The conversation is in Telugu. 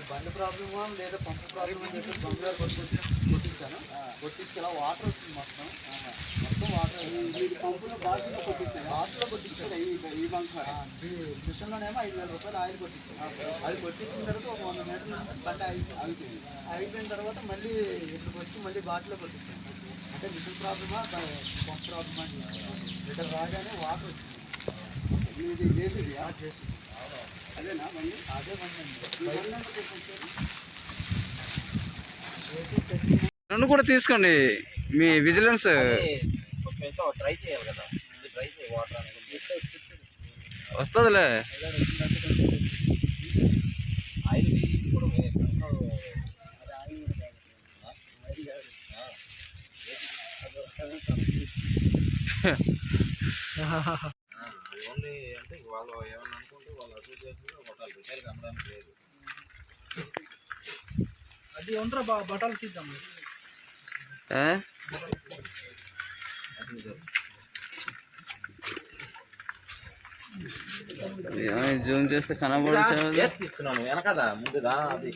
బండి ప్రాబ్లమా లేదా పంపు ప్రాబ్లమ్ అని చెప్పి బంగారు కొట్టించాను. కొట్టిస్తే ఇలా వాటర్ వస్తుంది మొత్తం వాటర్. పంపులో బాటిల్లో కొట్టించాను. ఈ బంక్ మిషన్లోనేమో 5,000 రూపాయలు ఆయిల్ కొట్టించాను. అది కొట్టించిన తర్వాత ఒక 100 మీటర్లు బండి అయిపోయింది. అయిపోయిన తర్వాత మళ్ళీ ఇక్కడికి వచ్చి మళ్ళీ బాటిల్లో కొట్టించాను. అంటే మిషన్ ప్రాబ్లమా పంప్ ప్రాబ్లమా అని ఇక్కడ రాగానే వాటర్ వచ్చింది. ఇది చేసేది అదేనా బండి? అదే బండి నన్ను కూడా తీసుకోండి. మీ విజిలెన్స్ ట్రై చేయాలి కదా. ట్రై చేయి వాటర్ అనేది వస్తుందిలే. ఆయిల్ కూడా ఓన్లీ అంటే వాళ్ళు ఏమన్నా అనుకుంటే వాళ్ళు అసోసియేషన్ కొట్టాలి. రిటైల్కి అమ్మడానికి లేదు. అది ఉండరా బట్టలు తీద్దాం. జూమ్ చేస్తే కనబడి తీసుకున్నాను వెనకదా ముందుదా అది